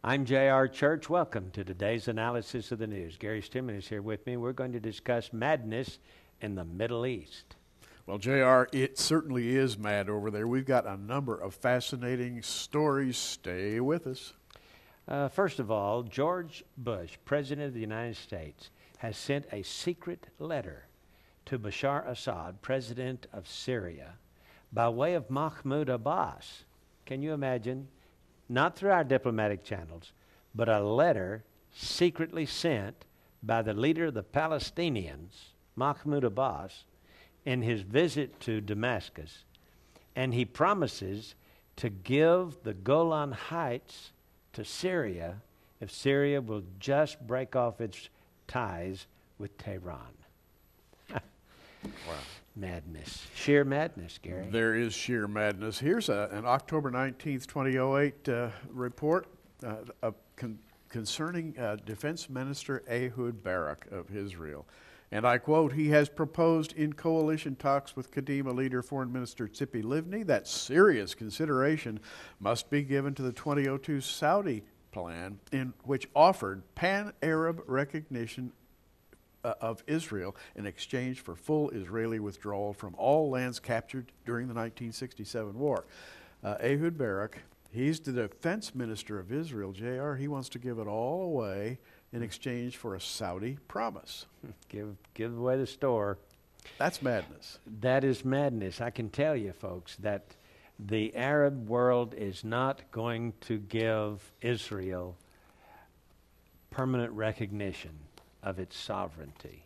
I'm J.R. Church. Welcome to today's analysis of the news. Gary Stimman is here with me. We're going to discuss madness in the Middle East. Well, JR, it certainly is mad over there. We've got a number of fascinating stories. Stay with us. First of all, George Bush, President of the United States, has sent a secret letter to Bashar Assad, President of Syria, by way of Mahmoud Abbas. Can you imagine? Not through our diplomatic channels, but a letter secretly sent by the leader of the Palestinians, Mahmoud Abbas, in his visit to Damascus. And he promises to give the Golan Heights to Syria if Syria will just break off its ties with Tehran. Wow. Madness. Sheer madness, Gary. There is sheer madness. Here's an October 19th, 2008 report concerning Defense Minister Ehud Barak of Israel. And I quote, he has proposed in coalition talks with Kadima leader Foreign Minister Tzipi Livni that serious consideration must be given to the 2002 Saudi plan, in which offered pan-Arab recognition of Israel in exchange for full Israeli withdrawal from all lands captured during the 1967 war. Ehud Barak, he's the defense minister of Israel, JR. He wants to give it all away in exchange for a Saudi promise. Give away the store. That's madness. That is madness. I can tell you, folks, that the Arab world is not going to give Israel permanent recognition of its sovereignty.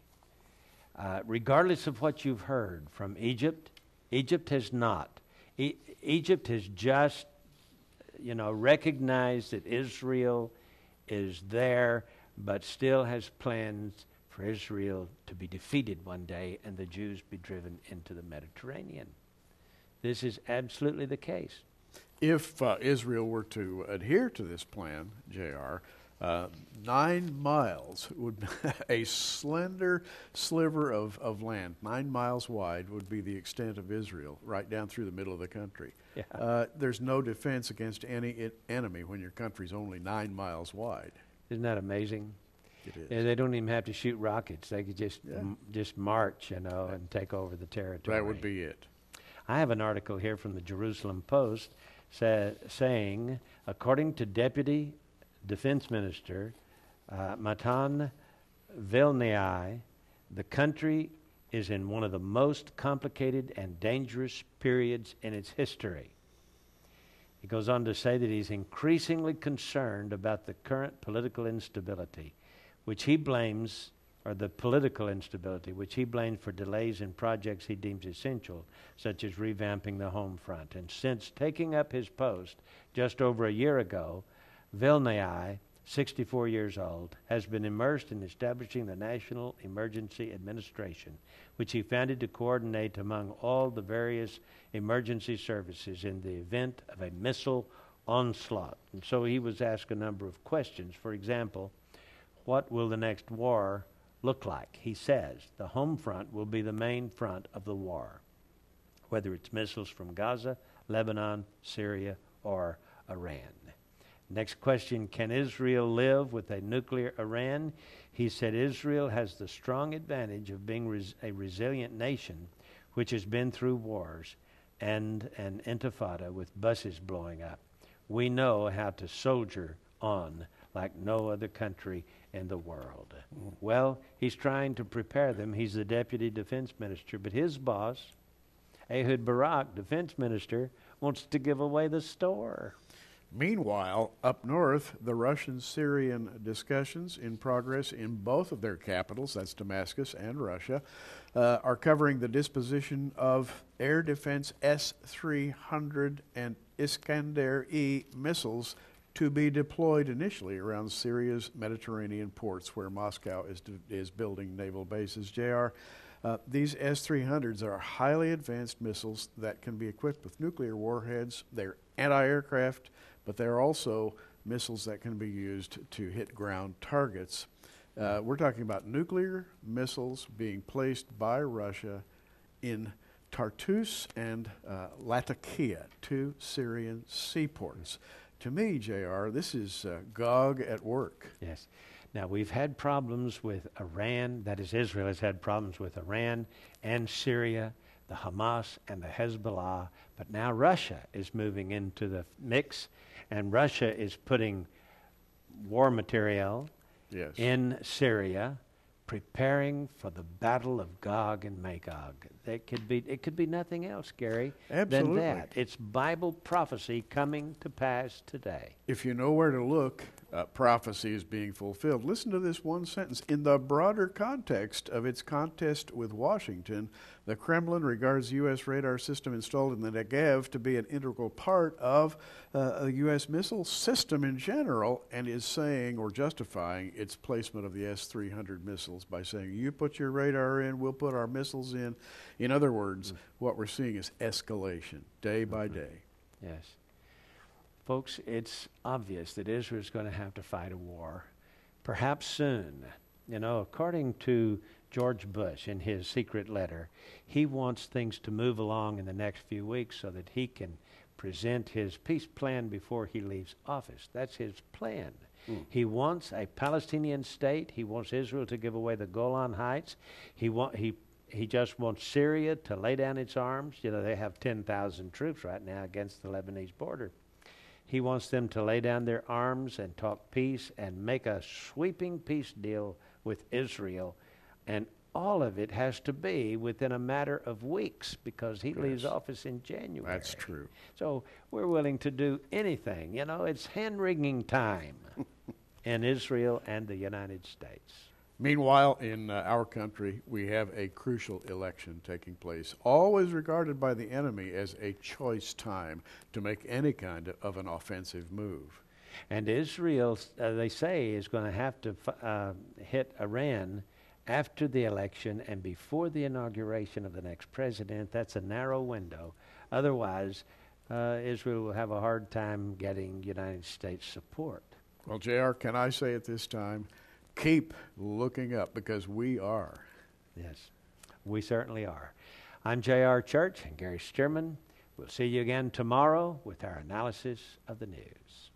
Regardless of what you've heard from Egypt, Egypt has not. Egypt has just, recognized that Israel is there, but still has plans for Israel to be defeated one day and the Jews be driven into the Mediterranean. This is absolutely the case. If Israel were to adhere to this plan, JR, 9 miles would be a slender sliver of land, 9 miles wide would be the extent of Israel, right down through the middle of the country. Yeah. There's no defense against any enemy when your country's only 9 miles wide. Isn't that amazing? It is. Yeah, they don't even have to shoot rockets. They could just march, and take over the territory. That would be it. I have an article here from the Jerusalem Post saying, according to Deputy Defense Minister Matan Vilnai, the country is in one of the most complicated and dangerous periods in its history. He goes on to say that he's increasingly concerned about the current political instability, which he blames, or the political instability, which he blames for delays in projects he deems essential, such as revamping the home front. And since taking up his post just over a year ago, Vilnai, 64 years old, has been immersed in establishing the National Emergency Administration, which he founded to coordinate among all the various emergency services in the event of a missile onslaught. And so he was asked a number of questions. For example, what will the next war look like? He says the home front will be the main front of the war, whether it's missiles from Gaza, Lebanon, Syria, or Iran. Next question, can Israel live with a nuclear Iran? He said Israel has the strong advantage of being a resilient nation which has been through wars and an intifada with buses blowing up. We know how to soldier on like no other country in the world. Well, he's trying to prepare them. He's the deputy defense minister, but his boss, Ehud Barak, defense minister, wants to give away the store. Meanwhile, up north, the Russian-Syrian discussions in progress in both of their capitals, that's Damascus and Russia, are covering the disposition of air defense S-300 and Iskander-E missiles to be deployed initially around Syria's Mediterranean ports where Moscow is building naval bases. JR, these S-300s are highly advanced missiles that can be equipped with nuclear warheads. They're anti-aircraft, but they're also missiles that can be used to hit ground targets. We're talking about nuclear missiles being placed by Russia in Tartus and Latakia, two Syrian seaports. To me, JR, this is Gog at work. Yes. Now, we've had problems with Iran, that is, Israel has had problems with Iran and Syria, the Hamas and the Hezbollah, but now Russia is moving into the mix, and Russia is putting war material Yes. in Syria, preparing for the battle of Gog and Magog. It could be nothing else, Gary, Absolutely. than that. It's Bible prophecy coming to pass today. If you know where to look, prophecy is being fulfilled. Listen to this one sentence. In the broader context of its contest with Washington, the Kremlin regards the U.S. radar system installed in the Negev to be an integral part of a U.S. missile system in general, and is saying or justifying its placement of the S-300 missiles by saying, you put your radar in, we'll put our missiles in. In other words, what we're seeing is escalation day by day. Yes. Folks, it's obvious that Israel's going to have to fight a war, perhaps soon. You know, according to George Bush in his secret letter, he wants things to move along in the next few weeks so that he can present his peace plan before he leaves office. That's his plan. He wants a Palestinian state. He wants Israel to give away the Golan Heights. He just wants Syria to lay down its arms. You know, they have 10,000 troops right now against the Lebanese border. He wants them to lay down their arms and talk peace and make a sweeping peace deal with Israel. And all of it has to be within a matter of weeks because he leaves office in January. That's true. So we're willing to do anything. You know, it's hand-wringing time in Israel and the United States. Meanwhile, in our country, we have a crucial election taking place, always regarded by the enemy as a choice time to make any kind of an offensive move. And Israel, they say, is going to have to hit Iran after the election and before the inauguration of the next president. That's a narrow window. Otherwise, Israel will have a hard time getting United States support. Well, JR, can I say at this time, keep looking up, because we are. Yes, we certainly are. I'm J.R. Church and Gary Stearman. We'll see you again tomorrow with our analysis of the news.